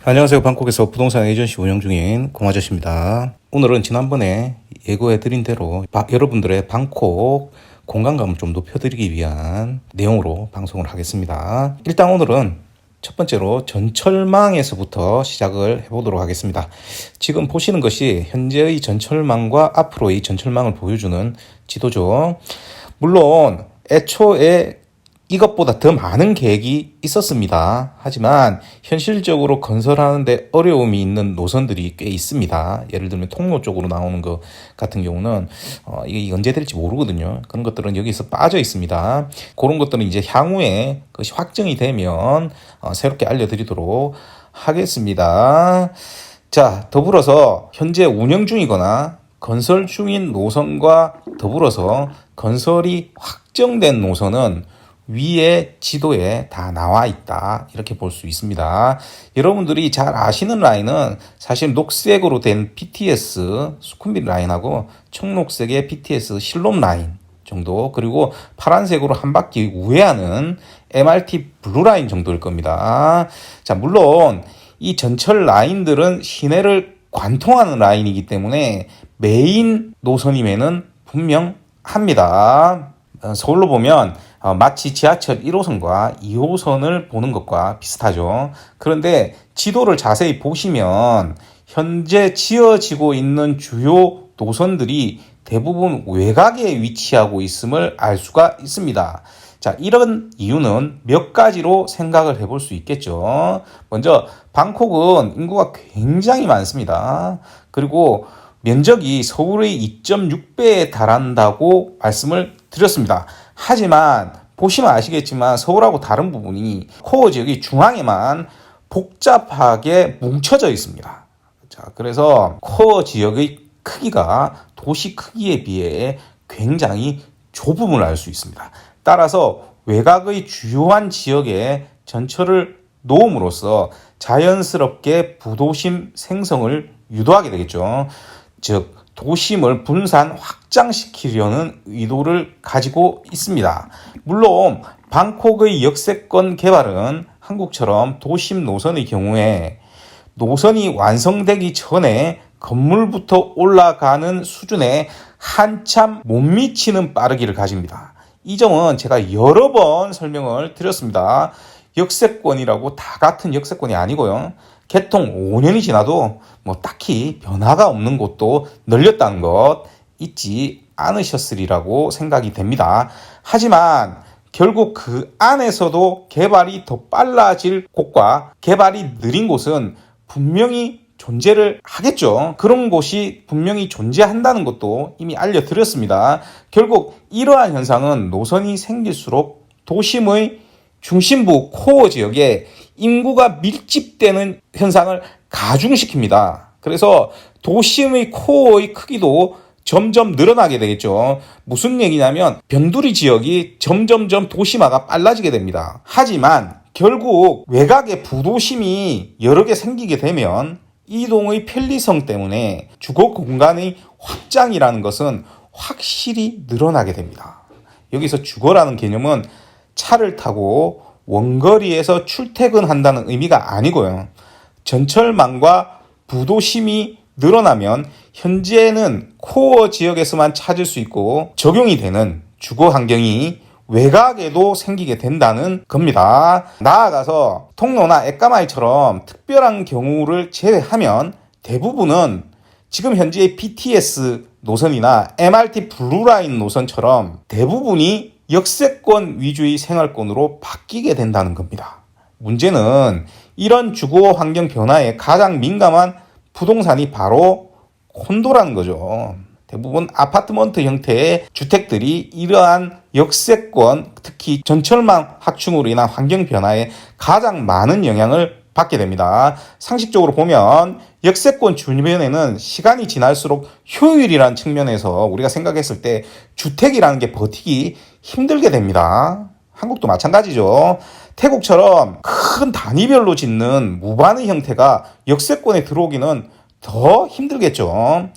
안녕하세요. 방콕에서 부동산 에이전시 운영 중인 공아저씨입니다. 오늘은 지난번에 예고해드린 대로 여러분들의 방콕 공간감을 좀 높여드리기 위한 내용으로 방송을 하겠습니다. 일단 오늘은 첫 번째로 전철망에서부터 시작을 해보도록 하겠습니다. 지금 보시는 것이 현재의 전철망과 앞으로의 전철망을 보여주는 지도죠. 물론 애초에 이것보다 더 많은 계획이 있었습니다. 하지만 현실적으로 건설하는데 어려움이 있는 노선들이 꽤 있습니다. 예를 들면 통로 쪽으로 나오는 것 같은 경우는 이게 언제 될지 모르거든요. 그런 것들은 여기서 빠져 있습니다. 그런 것들은 이제 향후에 그것이 확정이 되면 새롭게 알려드리도록 하겠습니다. 자, 더불어서 현재 운영 중이거나 건설 중인 노선과 더불어서 건설이 확정된 노선은 위에 지도에 다 나와 있다, 이렇게 볼 수 있습니다. 여러분들이 잘 아시는 라인은 사실 녹색으로 된 BTS 수쿰빗 라인하고 청록색의 BTS 실롬 라인 정도, 그리고 파란색으로 한 바퀴 우회하는 MRT 블루 라인 정도일 겁니다. 자, 물론 이 전철 라인들은 시내를 관통하는 라인이기 때문에 메인 노선임에는 분명합니다. 서울로 보면 마치 지하철 1호선과 2호선을 보는 것과 비슷하죠. 그런데 지도를 자세히 보시면 현재 지어지고 있는 주요 노선들이 대부분 외곽에 위치하고 있음을 알 수가 있습니다. 자, 이런 이유는 몇 가지로 생각을 해볼 수 있겠죠. 먼저 방콕은 인구가 굉장히 많습니다. 그리고 면적이 서울의 2.6배에 달한다고 말씀을 드렸습니다. 하지만 보시면 아시겠지만 서울하고 다른 부분이 코어 지역이 중앙에만 복잡하게 뭉쳐져 있습니다. 자, 그래서 코어 지역의 크기가 도시 크기에 비해 굉장히 좁음을 알 수 있습니다. 따라서 외곽의 주요한 지역에 전철을 놓음으로써 자연스럽게 부도심 생성을 유도하게 되겠죠. 즉 도심을 분산 확장시키려는 의도를 가지고 있습니다. 물론 방콕의 역세권 개발은 한국처럼 도심 노선의 경우에 노선이 완성되기 전에 건물부터 올라가는 수준에 한참 못 미치는 빠르기를 가집니다. 이 점은 제가 여러 번 설명을 드렸습니다. 역세권이라고 다 같은 역세권이 아니고요. 개통 5년이 지나도 딱히 변화가 없는 곳도 널렸다는 것 잊지 않으셨으리라고 생각이 됩니다. 하지만 결국 그 안에서도 개발이 더 빨라질 곳과 개발이 느린 곳은 분명히 존재를 하겠죠. 그런 곳이 분명히 존재한다는 것도 이미 알려드렸습니다. 결국 이러한 현상은 노선이 생길수록 도심의 중심부 코어 지역에 인구가 밀집되는 현상을 가중시킵니다. 그래서 도심의 코어의 크기도 점점 늘어나게 되겠죠. 무슨 얘기냐면 변두리 지역이 점점점 도심화가 빨라지게 됩니다. 하지만 결국 외곽에 부도심이 여러 개 생기게 되면 이동의 편리성 때문에 주거 공간의 확장이라는 것은 확실히 늘어나게 됩니다. 여기서 주거라는 개념은 차를 타고 원거리에서 출퇴근한다는 의미가 아니고요. 전철망과 부도심이 늘어나면 현재는 코어 지역에서만 찾을 수 있고 적용이 되는 주거 환경이 외곽에도 생기게 된다는 겁니다. 나아가서 통로나 에까마이처럼 특별한 경우를 제외하면 대부분은 지금 현재의 BTS 노선이나 MRT 블루라인 노선처럼 대부분이 역세권 위주의 생활권으로 바뀌게 된다는 겁니다. 문제는 이런 주거 환경 변화에 가장 민감한 부동산이 바로 콘도라는 거죠. 대부분 아파트먼트 형태의 주택들이 이러한 역세권, 특히 전철망 확충으로 인한 환경 변화에 가장 많은 영향을 받게 됩니다. 상식적으로 보면 역세권 주변에는 시간이 지날수록 효율이라는 측면에서 우리가 생각했을 때 주택이라는 게 버티기 힘들게 됩니다. 한국도 마찬가지죠. 태국처럼 큰 단위별로 짓는 무반의 형태가 역세권에 들어오기는 더 힘들겠죠.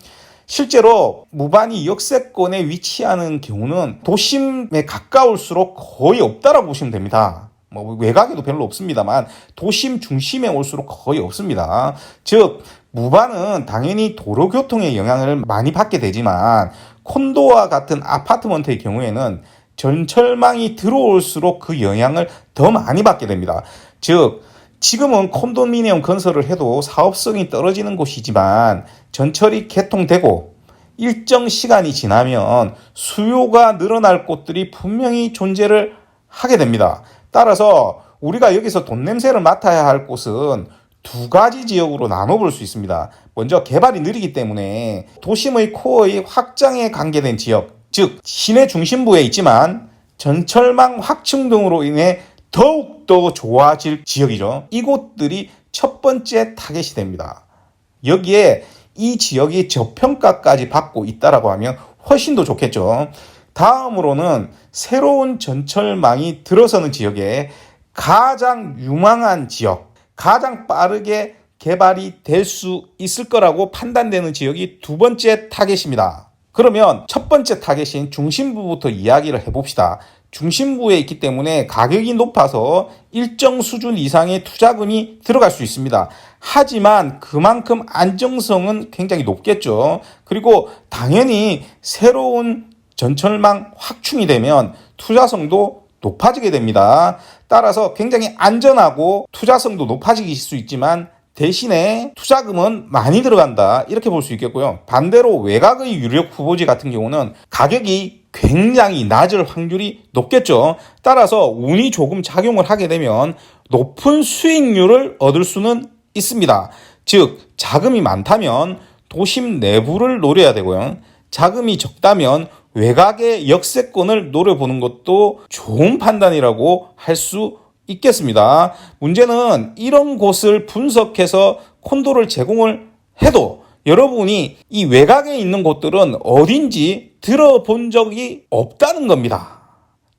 실제로 무반이 역세권에 위치하는 경우는 도심에 가까울수록 거의 없다라고 보시면 됩니다. 뭐 외곽에도 별로 없습니다만 도심 중심에 올수록 거의 없습니다. 즉 무반은 당연히 도로교통의 영향을 많이 받게 되지만 콘도와 같은 아파트먼트의 경우에는 전철망이 들어올수록 그 영향을 더 많이 받게 됩니다. 즉 지금은 콘도미니엄 건설을 해도 사업성이 떨어지는 곳이지만 전철이 개통되고 일정 시간이 지나면 수요가 늘어날 곳들이 분명히 존재를 하게 됩니다. 따라서 우리가 여기서 돈 냄새를 맡아야 할 곳은 두 가지 지역으로 나눠볼 수 있습니다. 먼저 개발이 느리기 때문에 도심의 코어의 확장에 관계된 지역, 즉 시내 중심부에 있지만 전철망 확충 등으로 인해 더욱더 좋아질 지역이죠. 이곳들이 첫 번째 타겟이 됩니다. 여기에 이 지역이 저평가까지 받고 있다라고 하면 훨씬 더 좋겠죠. 다음으로는 새로운 전철망이 들어서는 지역에 가장 유망한 지역, 가장 빠르게 개발이 될 수 있을 거라고 판단되는 지역이 두 번째 타겟입니다. 그러면 첫 번째 타겟인 중심부부터 이야기를 해봅시다. 중심부에 있기 때문에 가격이 높아서 일정 수준 이상의 투자금이 들어갈 수 있습니다. 하지만 그만큼 안정성은 굉장히 높겠죠. 그리고 당연히 새로운 전철망 확충이 되면 투자성도 높아지게 됩니다. 따라서 굉장히 안전하고 투자성도 높아질 수 있지만 대신에 투자금은 많이 들어간다, 이렇게 볼 수 있겠고요. 반대로 외곽의 유력 후보지 같은 경우는 가격이 굉장히 낮을 확률이 높겠죠. 따라서 운이 조금 작용을 하게 되면 높은 수익률을 얻을 수는 있습니다. 즉 자금이 많다면 도심 내부를 노려야 되고요. 자금이 적다면 외곽의 역세권을 노려보는 것도 좋은 판단이라고 할 수 있겠습니다. 문제는 이런 곳을 분석해서 콘도를 제공을 해도 여러분이 이 외곽에 있는 곳들은 어딘지 들어본 적이 없다는 겁니다.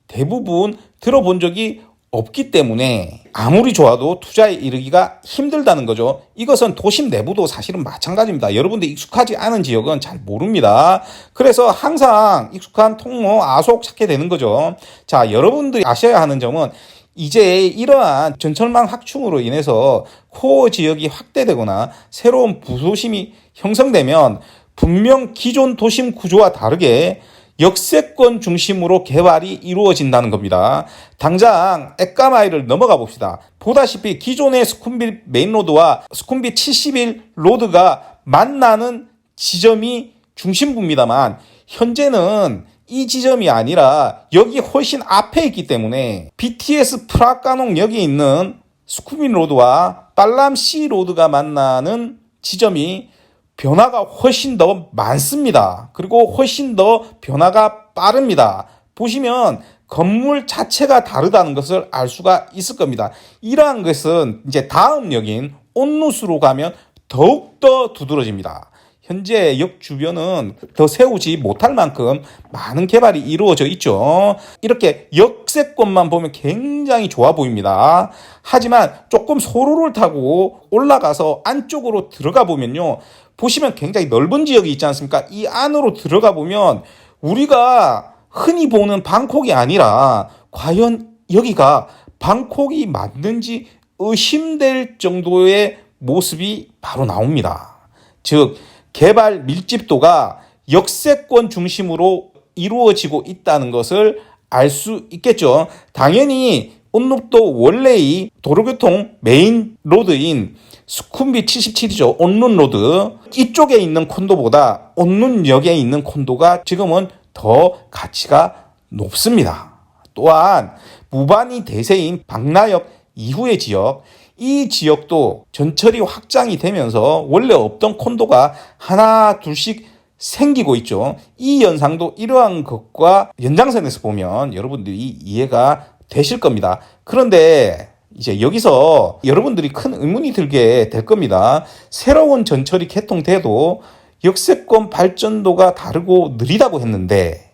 대부분 들어본 적이 없기 때문에 아무리 좋아도 투자에 이르기가 힘들다는 거죠. 이것은 도심 내부도 사실은 마찬가지입니다. 여러분들 익숙하지 않은 지역은 잘 모릅니다. 그래서 항상 익숙한 통로, 아속 찾게 되는 거죠. 자, 여러분들이 아셔야 하는 점은 이제 이러한 전철망 확충으로 인해서 코어 지역이 확대되거나 새로운 부도심이 형성되면 분명 기존 도심 구조와 다르게 역세권 중심으로 개발이 이루어진다는 겁니다. 당장 에까마일을 넘어가 봅시다. 보다시피 기존의 수쿰빌 메인로드와 수쿰빗 71로드가 만나는 지점이 중심부입니다만 현재는 이 지점이 아니라 여기 훨씬 앞에 있기 때문에 BTS 프라카농역에 있는 수쿰빗 로드와 빨람시 로드가 만나는 지점이 변화가 훨씬 더 많습니다. 그리고 훨씬 더 변화가 빠릅니다. 보시면 건물 자체가 다르다는 것을 알 수가 있을 겁니다. 이러한 것은 이제 다음 역인 온누스로 가면 더욱더 두드러집니다. 현재 역 주변은 더 세우지 못할 만큼 많은 개발이 이루어져 있죠. 이렇게 역세권만 보면 굉장히 좋아 보입니다. 하지만 조금 소로를 타고 올라가서 안쪽으로 들어가 보면요, 보시면 굉장히 넓은 지역이 있지 않습니까? 이 안으로 들어가 보면 우리가 흔히 보는 방콕이 아니라 과연 여기가 방콕이 맞는지 의심될 정도의 모습이 바로 나옵니다. 즉 개발 밀집도가 역세권 중심으로 이루어지고 있다는 것을 알 수 있겠죠. 당연히 온룸도 원래의 도로교통 메인 로드인 수쿰빗 77이죠. 온룬로드. 이쪽에 있는 콘도보다 온룬역에 있는 콘도가 지금은 더 가치가 높습니다. 또한 무반이 대세인 방라역 이후의 지역, 이 지역도 전철이 확장이 되면서 원래 없던 콘도가 하나 둘씩 생기고 있죠. 이 현상도 이러한 것과 연장선에서 보면 여러분들이 이해가 되실 겁니다. 그런데 이제 여기서 여러분들이 큰 의문이 들게 될 겁니다. 새로운 전철이 개통돼도 역세권 발전도가 다르고 느리다고 했는데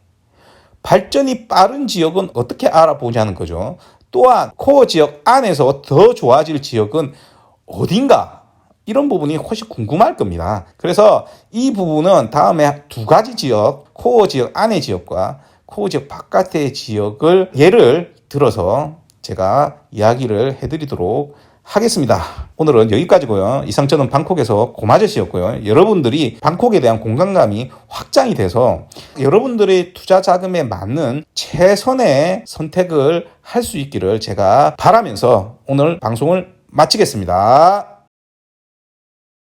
발전이 빠른 지역은 어떻게 알아보냐는 거죠. 또한 코어 지역 안에서 더 좋아질 지역은 어딘가, 이런 부분이 훨씬 궁금할 겁니다. 그래서 이 부분은 다음에 두 가지 지역, 코어 지역 안의 지역과 코어 지역 바깥의 지역을 예를 들어서 제가 이야기를 해드리도록 하겠습니다. 오늘은 여기까지고요. 이상 저는 방콕에서 고마저씨였고요. 여러분들이 방콕에 대한 공간감이 확장이 돼서 여러분들의 투자 자금에 맞는 최선의 선택을 할 수 있기를 제가 바라면서 오늘 방송을 마치겠습니다.